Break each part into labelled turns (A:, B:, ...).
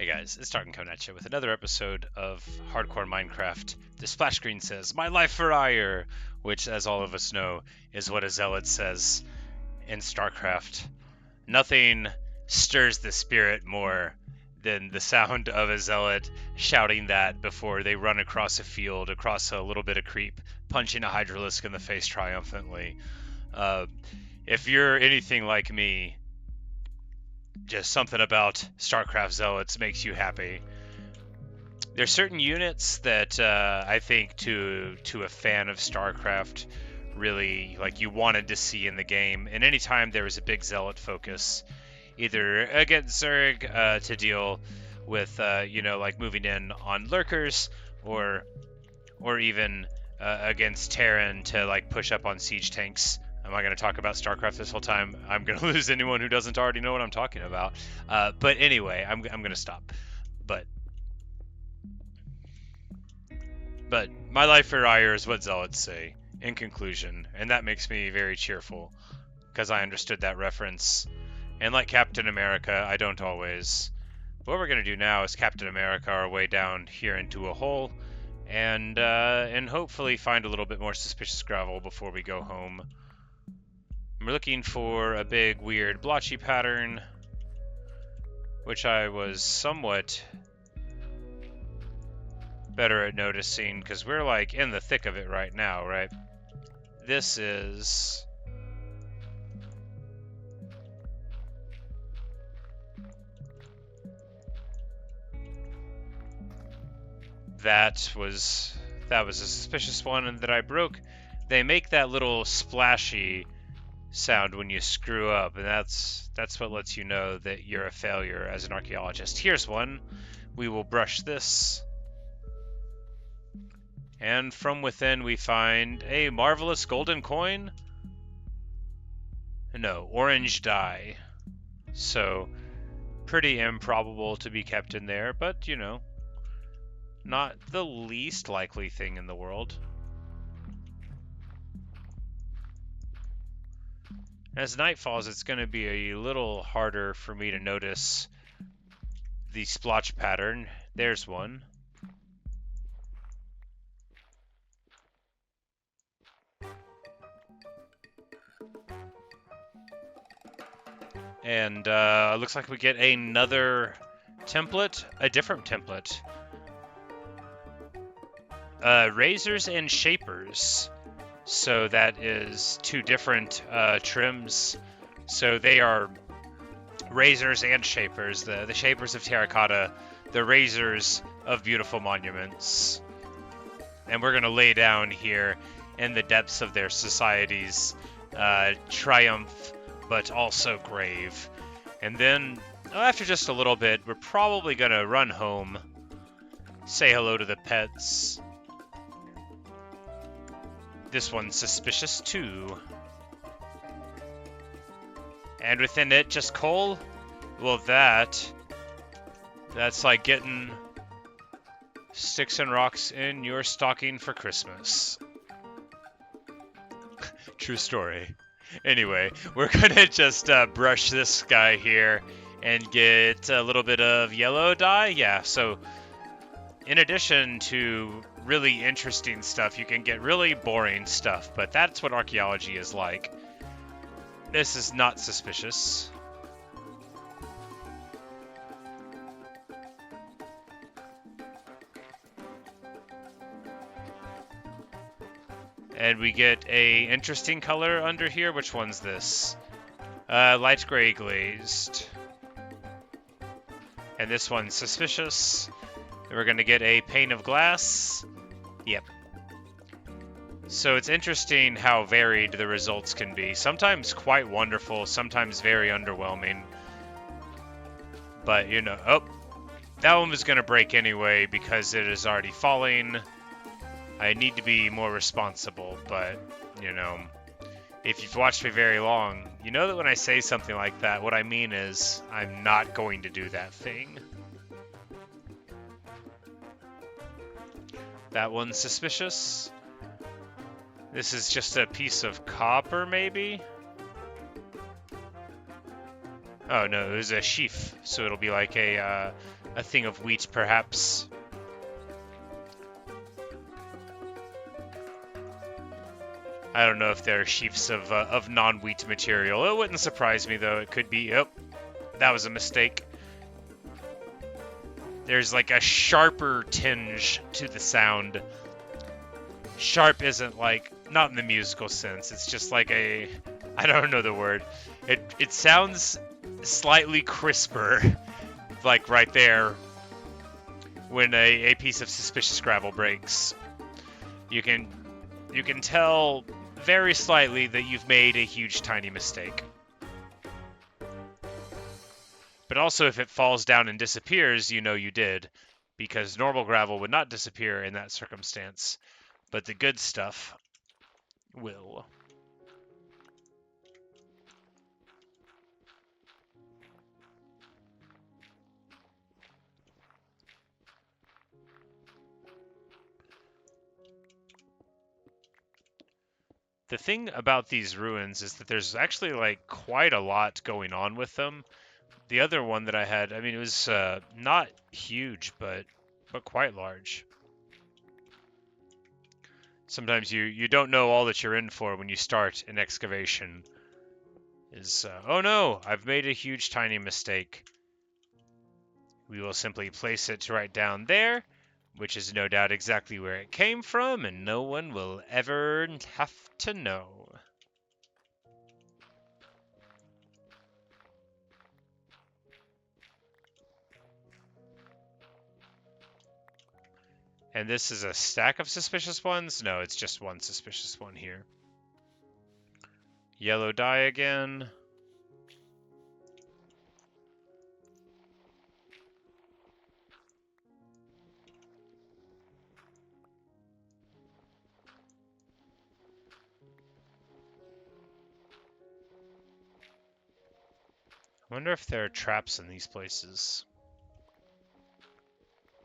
A: guys, it's Tarkin coming at you with another episode of Hardcore Minecraft. The splash screen says, "My life for ire," which, as all of us know, is what a zealot says in StarCraft. Nothing stirs the spirit more than the sound of a zealot shouting that before they run across a field, across a little bit of creep, punching a hydralisk in the face triumphantly. If you're anything like me, just something about StarCraft Zealots makes you happy. There's certain units that I think to a fan of StarCraft really like you wanted to see in the game, and anytime there was a big Zealot focus, either against Zerg to deal with like moving in on lurkers, or even against Terran to like push up on siege tanks. Am I going to talk about StarCraft this whole time? I'm going to lose anyone who doesn't already know what I'm talking about. But anyway, I'm going to stop. But my life for ire is what zealots say in conclusion, and that makes me very cheerful because I understood that reference. And like Captain America, I don't always. What we're going to do now is Captain America our way down here into a hole, and hopefully find a little bit more suspicious gravel before we go home. We're looking for a big, weird, blotchy pattern, which I was somewhat better at noticing, because we're like in the thick of it right now, right? This is... That was a suspicious one, and that I broke. They make that little splashy sound when you screw up, and that's what lets you know that you're a failure as an archaeologist. Here's one. We will brush this, and from within we find a marvelous golden coin. No, orange dye. So pretty improbable to be kept in there, but not the least likely thing in the world. As night falls, it's going to be a little harder for me to notice the splotch pattern. There's one. And looks like we get another template, a different template. Razors and shapers. So that is two different trims. So they are razors and shapers. The shapers of terracotta, the razors of beautiful monuments. And we're going to lay down here in the depths of their society's triumph, but also grave. And then, after just a little bit, we're probably going to run home, say hello to the pets. This one's suspicious too. And within it, just coal? Well, that's like getting sticks and rocks in your stocking for Christmas. True story. Anyway, we're gonna just brush this guy here and get a little bit of yellow dye. Yeah, so in addition to really interesting stuff, you can get really boring stuff, but that's what archaeology is like. This is not suspicious. And we get a interesting color under here. Which one's this? Light gray glazed. And this one's suspicious. We're going to get a pane of glass. Yep. So it's interesting how varied the results can be. Sometimes quite wonderful, sometimes very underwhelming. But, oh, that one was going to break anyway because it is already falling. I need to be more responsible, but, if you've watched me very long, you know that when I say something like that, what I mean is I'm not going to do that thing. That one's suspicious. This is just a piece of copper, maybe? Oh no, it was a sheaf, so it'll be like a a thing of wheat, perhaps. I don't know if there are sheafs of non-wheat material. It wouldn't surprise me, though. It could be... Oh, that was a mistake. There's like a sharper tinge to the sound. Sharp isn't like... Not in the musical sense. It's just like a... I don't know the word. It sounds slightly crisper, like right there, when a piece of suspicious gravel breaks. You can tell very slightly that you've made a huge tiny mistake. But also, if it falls down and disappears, you know you did, because normal gravel would not disappear in that circumstance, but the good stuff will. The thing about these ruins is that there's actually like quite a lot going on with them. The other one that I had, I mean, it was not huge, but quite large. Sometimes you don't know all that you're in for when you start an excavation. Oh no, I've made a huge tiny mistake. We will simply place it right down there, which is no doubt exactly where it came from, and no one will ever have to know. And this is a stack of suspicious ones? No, it's just one suspicious one here. Yellow dye again. I wonder if there are traps in these places.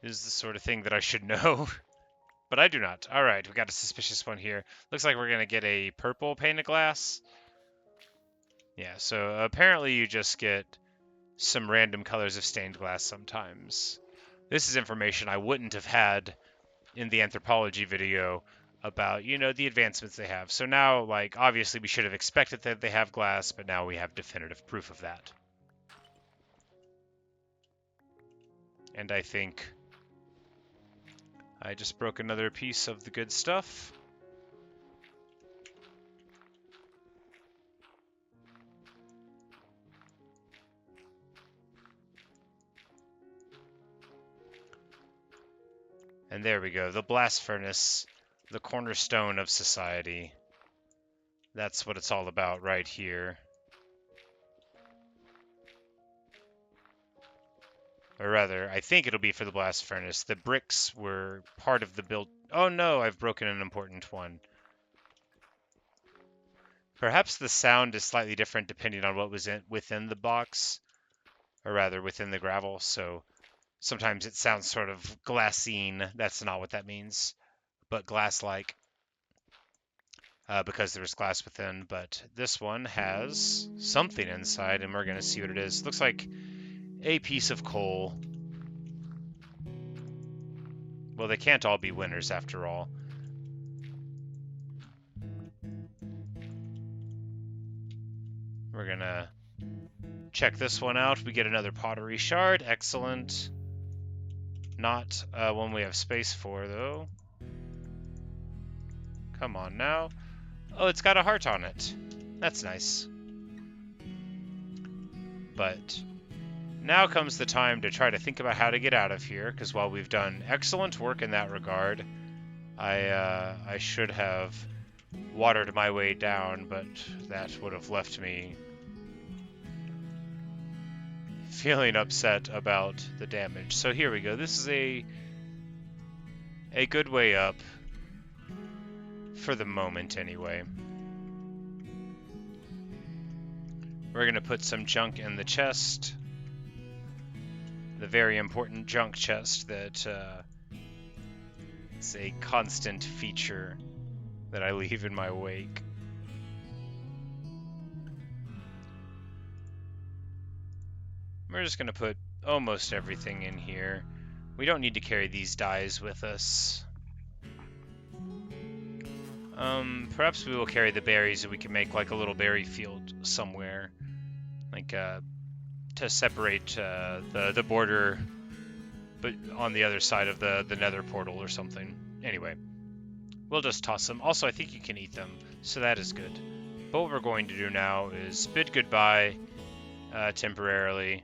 A: This is the sort of thing that I should know. But I do not. Alright, we got a suspicious one here. Looks like we're going to get a purple pane of glass. Yeah, so apparently you just get some random colors of stained glass sometimes. This is information I wouldn't have had in the anthropology video about, you know, the advancements they have. So now, like, obviously we should have expected that they have glass, but now we have definitive proof of that. And I think I just broke another piece of the good stuff. And there we go, the blast furnace, the cornerstone of society. That's what it's all about right here. Or rather, I think it'll be for the blast furnace. The bricks were part of the build. Oh no, I've broken an important one. Perhaps the sound is slightly different depending on what was within the box. Or rather, within the gravel, so sometimes it sounds sort of glassine. That's not what that means, but glass-like, because there's glass within. But this one has something inside, and we're going to see what it is. Looks like a piece of coal. Well, they can't all be winners after all. We're going to check this one out. We get another pottery shard. Excellent. Not one we have space for, though. Come on now. Oh, it's got a heart on it. That's nice. But now comes the time to try to think about how to get out of here, because while we've done excellent work in that regard, I should have watered my way down, but that would have left me feeling upset about the damage. So here we go. This is a good way up, for the moment anyway. We're going to put some junk in the chest. The very important junk chest that is a constant feature that I leave in my wake. We're just going to put almost everything in here. We don't need to carry these dyes with us. Perhaps we will carry the berries and we can make like a little berry field somewhere. Like, to separate the border, but on the other side of the nether portal or something. Anyway, we'll just toss them. Also, I think you can eat them, so that is good. But what we're going to do now is bid goodbye temporarily.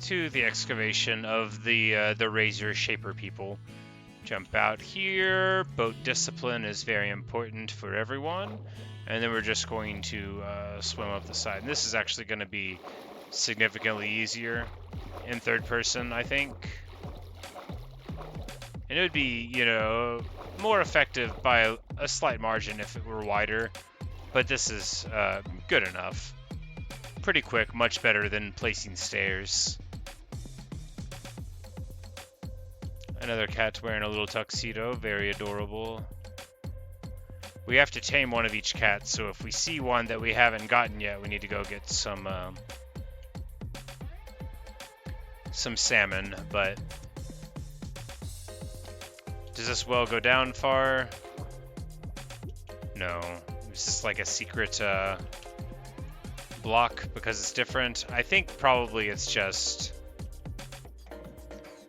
A: To the excavation of the Razor Shaper people. Jump out here. Boat discipline is very important for everyone. And then we're just going to swim up the side. And this is actually going to be significantly easier in third person, I think. And it would be, you know, more effective by a slight margin if it were wider. But this is good enough. Pretty quick, much better than placing stairs. Another cat wearing a little tuxedo, very adorable. We have to tame one of each cat, so if we see one that we haven't gotten yet, we need to go get some salmon, but does this well go down far? No. It's just like a secret block because it's different. I think probably it's just...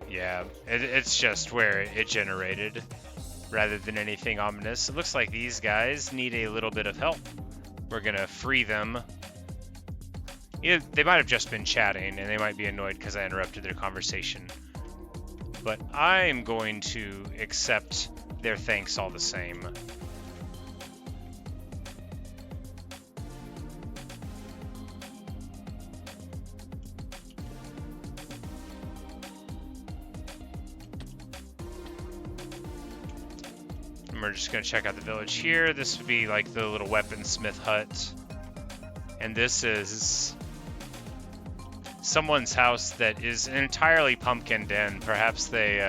A: Yeah, it's just where it generated, rather than anything ominous. It looks like these guys need a little bit of help. We're gonna free them. Yeah, they might have just been chatting, and they might be annoyed because I interrupted their conversation. But I'm going to accept their thanks all the same. We're just going to check out the village here. This would be like the little weaponsmith hut. And this is someone's house that is entirely pumpkin den. Perhaps they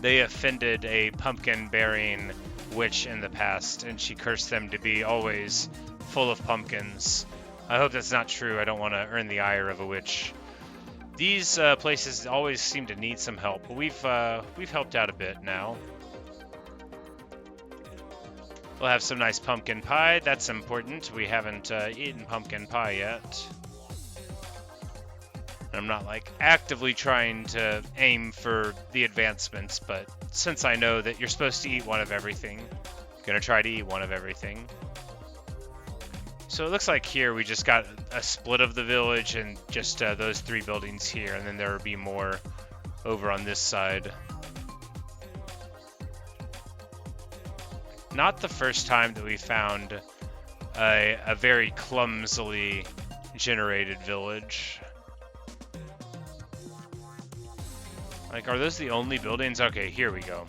A: offended a pumpkin-bearing witch in the past, and she cursed them to be always full of pumpkins. I hope that's not true. I don't want to earn the ire of a witch. These places always seem to need some help, but we've helped out a bit now. We'll have some nice pumpkin pie. That's important. We haven't eaten pumpkin pie yet. I'm not like actively trying to aim for the advancements, but since I know that you're supposed to eat one of everything, I'm gonna try to eat one of everything. So it looks like here we just got a split of the village and just those three buildings here, and then there will be more over on this side. Not the first time that we found a very clumsily generated village. Like, are those the only buildings? Okay, here we go.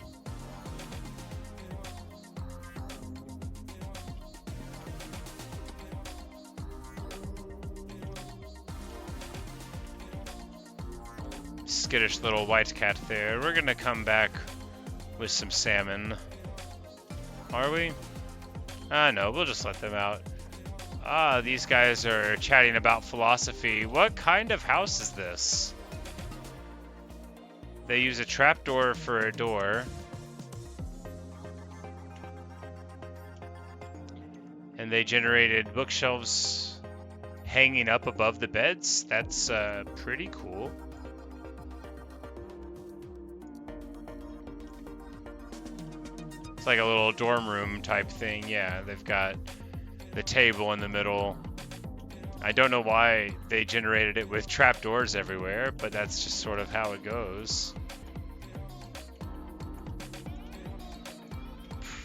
A: Skittish little white cat there. We're gonna come back with some salmon. Are we? No, we'll just let them out. These guys are chatting about philosophy. What kind of house is this? They use a trapdoor for a door. And they generated bookshelves hanging up above the beds. That's pretty cool. It's like a little dorm room type thing. Yeah, they've got the table in the middle. I don't know why they generated it with trapdoors everywhere, but that's just sort of how it goes.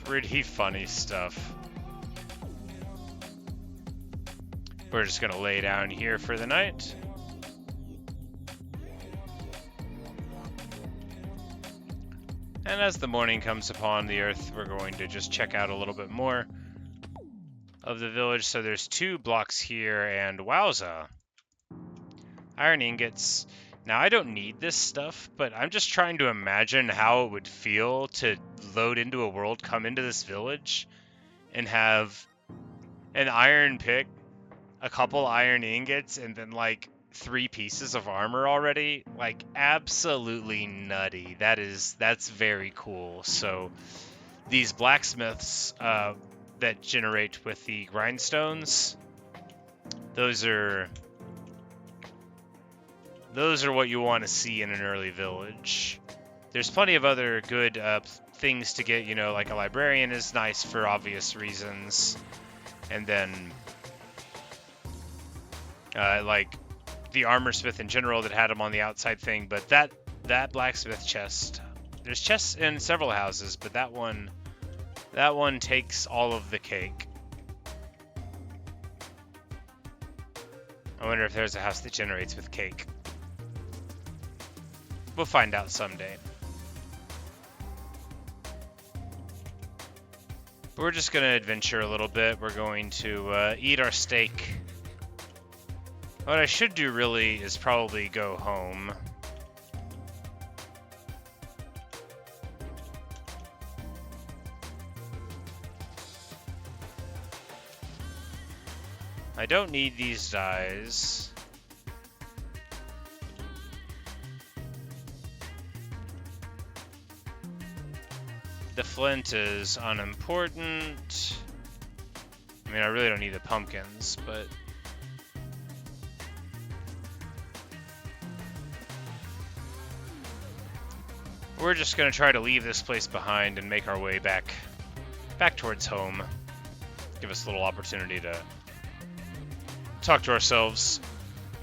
A: Pretty funny stuff. We're just gonna lay down here for the night. And as the morning comes upon the earth, we're going to just check out a little bit more of the village. So there's 2 blocks here, and wowza. Iron ingots. Now, I don't need this stuff, but I'm just trying to imagine how it would feel to load into a world, come into this village, and have an iron pick, a couple iron ingots, and then like 3 pieces of armor already. Like absolutely nutty. That's very cool. So these blacksmiths that generate with the grindstones, those are what you want to see in an early village. There's plenty of other good things to get, you know, like a librarian is nice for obvious reasons. And then, like, the armor smith in general that had them on the outside thing. But that blacksmith chest, there's chests in several houses, but that one takes all of the cake. I wonder if there's a house that generates with cake. We'll find out someday. We're just going to adventure a little bit. We're going to eat our steak. What I should do really is probably go home. I don't need these dyes. The flint is unimportant. I mean, I really don't need the pumpkins, but... we're just going to try to leave this place behind and make our way back towards home. Give us a little opportunity to talk to ourselves,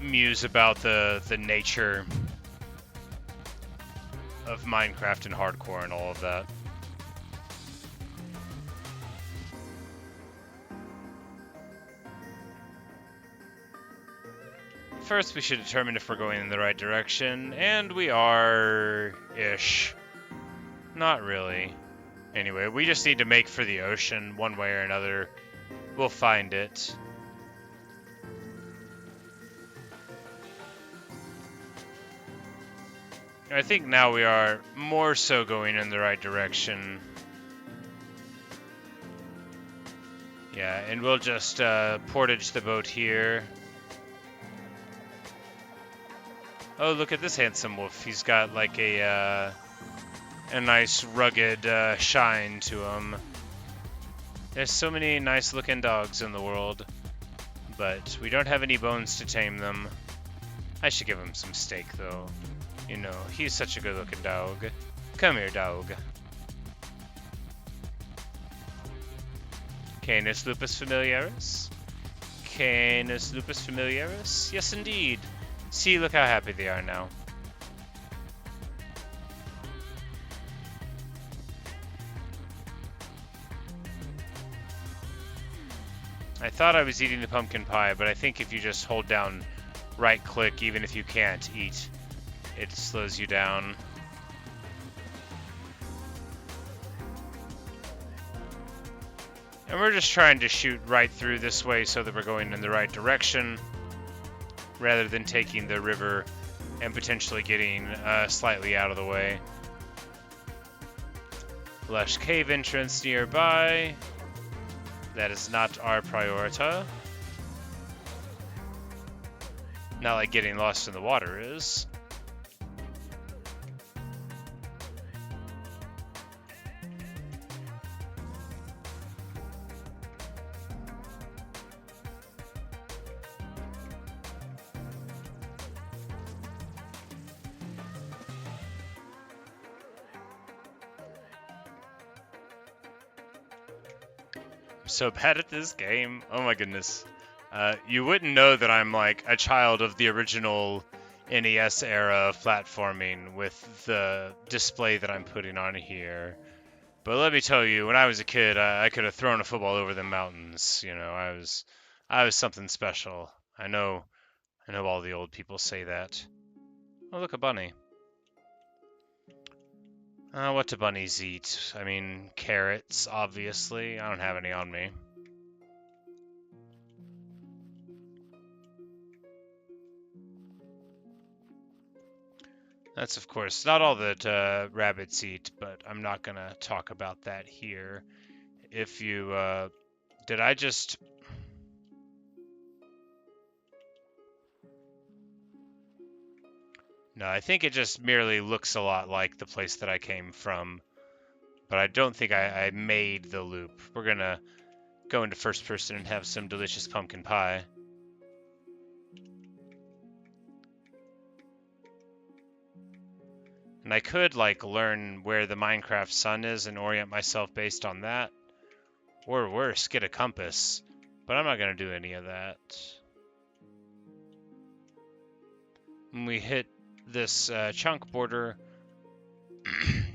A: muse about the nature of Minecraft and hardcore and all of that. First, we should determine if we're going in the right direction, and we are-ish. Not really. Anyway, we just need to make for the ocean one way or another. We'll find it. I think now we are more so going in the right direction. Yeah, and we'll just portage the boat here. Oh, look at this handsome wolf. He's got like a nice rugged shine to him. There's so many nice looking dogs in the world, but we don't have any bones to tame them. I should give him some steak though. You know, he's such a good looking dog. Come here, dog. Canis lupus familiaris? Canis lupus familiaris? Yes, indeed. See, look how happy they are now. I thought I was eating the pumpkin pie, but I think if you just hold down right click, even if you can't eat, it slows you down. And we're just trying to shoot right through this way so that we're going in the right direction, rather than taking the river and potentially getting slightly out of the way. Lush cave entrance nearby. That is not our priority. Not like getting lost in the water is. So bad at this game. Oh my goodness. You wouldn't know that I'm like a child of the original NES era of platforming with the display that I'm putting on here. But let me tell you, when I was a kid, I could have thrown a football over the mountains. You know, I was something special. I know all the old people say that. Oh, look, a bunny. What do bunnies eat? I mean, carrots, obviously. I don't have any on me. That's, of course, not all that rabbits eat, but I'm not going to talk about that here. If you... did I just... No, I think it just merely looks a lot like the place that I came from, but I don't think I made the loop. We're gonna go into first person and have some delicious pumpkin pie. And I could, like, learn where the Minecraft sun is and orient myself based on that. Or worse, get a compass. But I'm not gonna do any of that. When we hit this chunk border,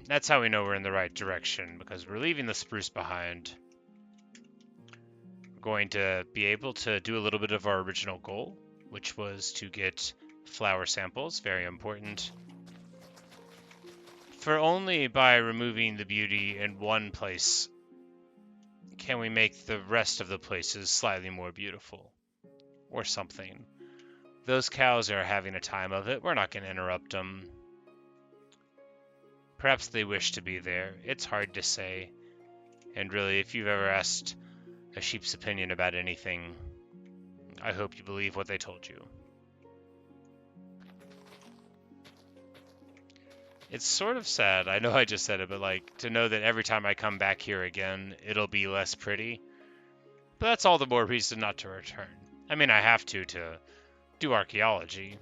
A: that's how we know we're in the right direction, because we're leaving the spruce behind. We're going to be able to do a little bit of our original goal, which was to get flower samples, very important. For only by removing the beauty in one place can we make the rest of the places slightly more beautiful, or something. Those cows are having a time of it. We're not going to interrupt them. Perhaps they wish to be there. It's hard to say. And really, if you've ever asked a sheep's opinion about anything, I hope you believe what they told you. It's sort of sad. I know I just said it, but like to know that every time I come back here again, it'll be less pretty. But that's all the more reason not to return. I mean, I have to do archaeology.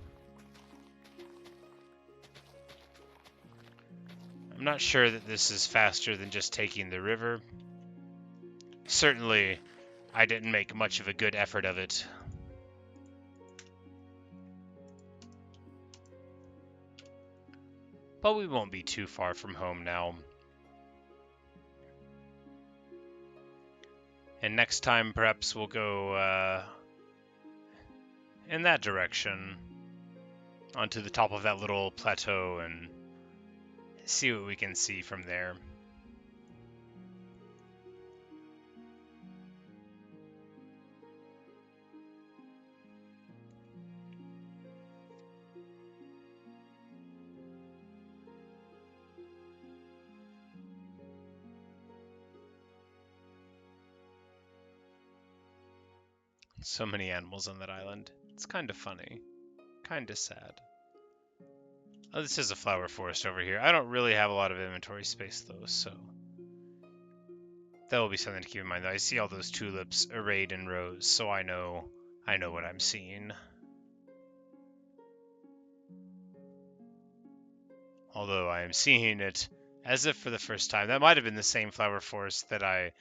A: I'm not sure that this is faster than just taking the river. Certainly, I didn't make much of a good effort of it. But we won't be too far from home now. And next time, perhaps we'll go in that direction, onto the top of that little plateau, and see what we can see from there. So many animals on that island. It's kind of funny. Kind of sad. Oh, this is a flower forest over here. I don't really have a lot of inventory space, though, so that will be something to keep in mind. I see all those tulips arrayed in rows, so I know what I'm seeing. Although I am seeing it as if for the first time. That might have been the same flower forest that I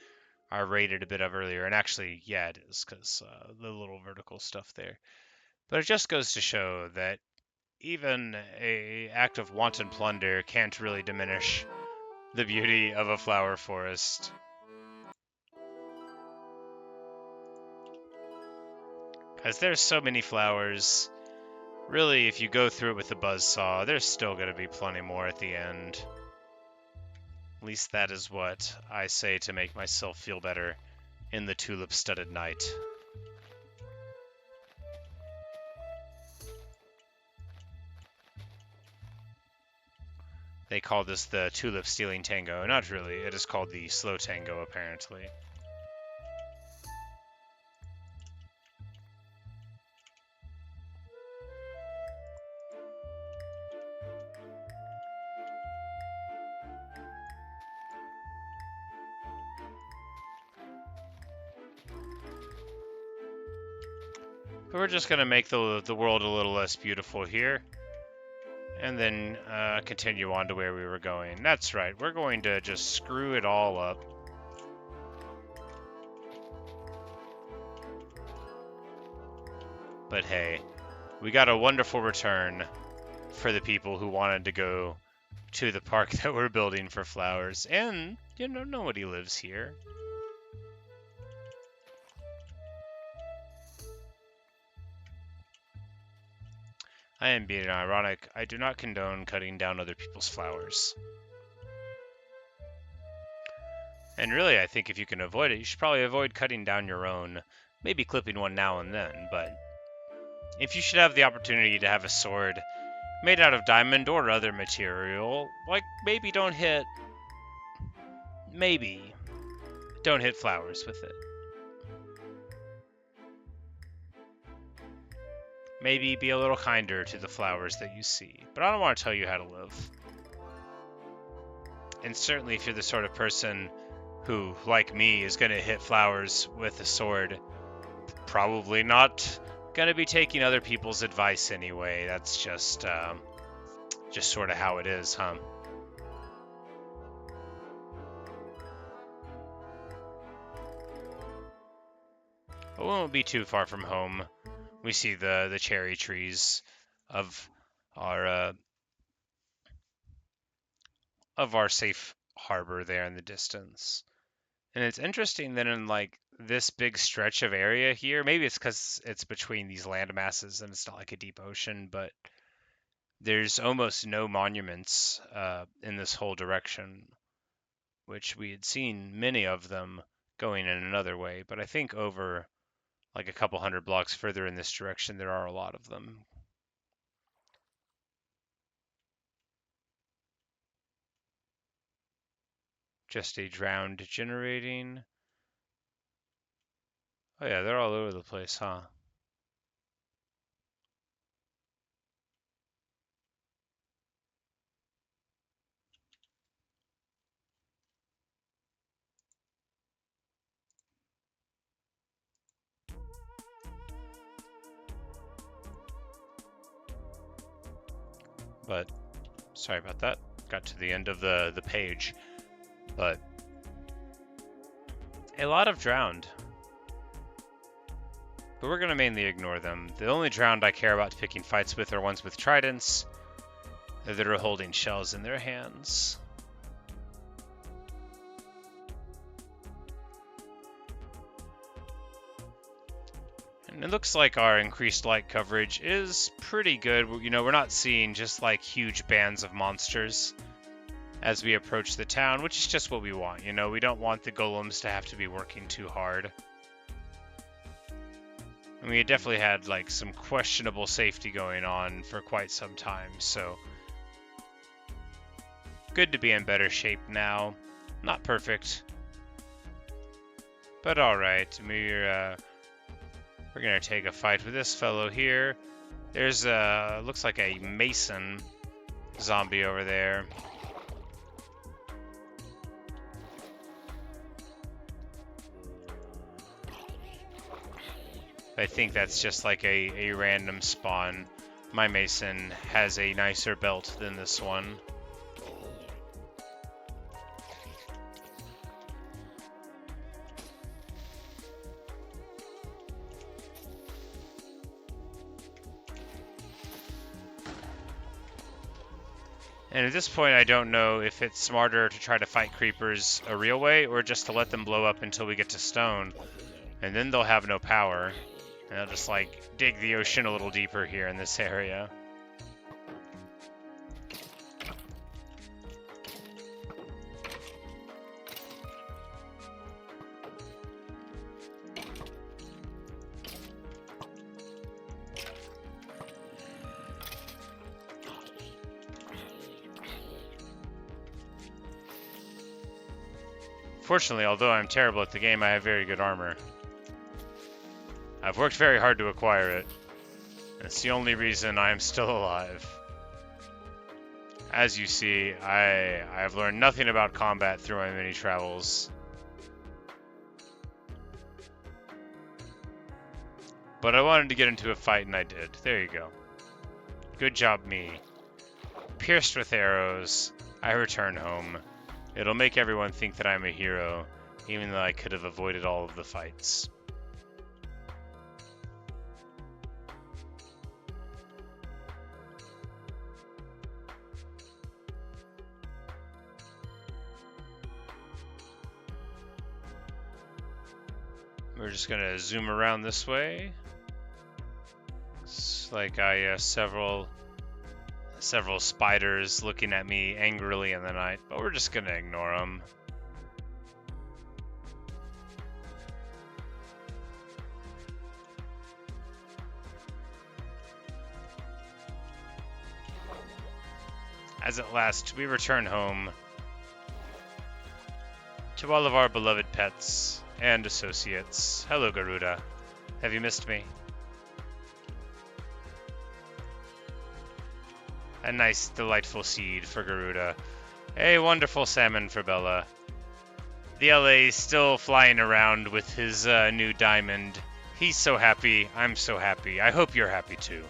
A: rated a bit of earlier, and actually, yeah, it is, because the little vertical stuff there. But it just goes to show that even a act of wanton plunder can't really diminish the beauty of a flower forest. Because there's so many flowers. Really, if you go through it with a buzzsaw, there's still going to be plenty more at the end. At least that is what I say to make myself feel better in the tulip-studded night. They call this the tulip stealing tango. Not really, it is called the slow tango, apparently. But we're just going to make the world a little less beautiful here. And then continue on to where we were going. That's right, we're going to just screw it all up. But hey, we got a wonderful return for the people who wanted to go to the park that we're building for flowers. And, you know, nobody lives here. I am being ironic. I do not condone cutting down other people's flowers. And really, I think if you can avoid it, you should probably avoid cutting down your own. Maybe clipping one now and then, but if you should have the opportunity to have a sword made out of diamond or other material, like, maybe don't hit flowers with it. maybe be a little kinder to the flowers that you see. But I don't want to tell you how to live. And certainly if you're the sort of person who, like me, is going to hit flowers with a sword, probably not going to be taking other people's advice anyway. That's just sort of how it is, huh? But we won't be too far from home. We see the cherry trees of our safe harbor there in the distance. And it's interesting that in like this big stretch of area here, maybe it's because it's between these land masses and it's not like a deep ocean, but there's almost no monuments in this whole direction, which we had seen many of them going in another way. But I think over like a couple hundred blocks further in this direction, there are a lot of them. Just a drowned generating. Oh yeah, they're all over the place, huh? But sorry about that. Got to the end of the page. But a lot of drowned. But we're going to mainly ignore them. The only drowned I care about picking fights with are ones with tridents that are holding shells in their hands. And it looks like our increased light coverage is pretty good. You know, we're not seeing just like huge bands of monsters as we approach the town, which is just what we want. You know, we don't want the golems to have to be working too hard. And we definitely had like some questionable safety going on for quite some time, so good to be in better shape now. Not perfect, but all right. We're gonna take a fight with this fellow here. There's looks like a mason zombie over there. I think that's just like a random spawn. My mason has a nicer belt than this one. And at this point, I don't know if it's smarter to try to fight creepers a real way or just to let them blow up until we get to stone. And then they'll have no power. And I'll just like dig the ocean a little deeper here in this area. Fortunately, although I'm terrible at the game, I have very good armor. I've worked very hard to acquire it. It's the only reason I am still alive. As you see, I have learned nothing about combat through my many travels. But I wanted to get into a fight and I did. There you go. Good job, me. Pierced with arrows, I return home. It'll make everyone think that I'm a hero, even though I could have avoided all of the fights. We're just gonna zoom around this way. It's like I several spiders looking at me angrily in the night, but we're just gonna ignore them. As at last, we return home to all of our beloved pets and associates. Hello, Garuda. Have you missed me? A nice, delightful seed for Garuda. A wonderful salmon for Bella. The LA's still flying around with his new diamond. He's so happy. I'm so happy. I hope you're happy too.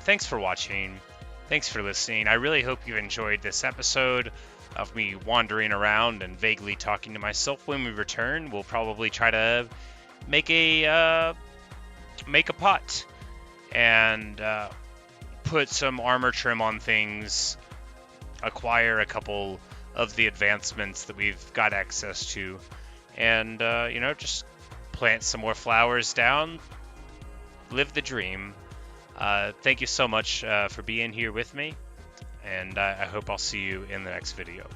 A: Thanks for watching. Thanks for listening. I really hope you enjoyed this episode of me wandering around and vaguely talking to myself. When we return, we'll probably try to make a pot and put some armor trim on things, acquire a couple of the advancements that we've got access to, and just plant some more flowers down, live the dream. Thank you so much for being here with me, and I hope I'll see you in the next video.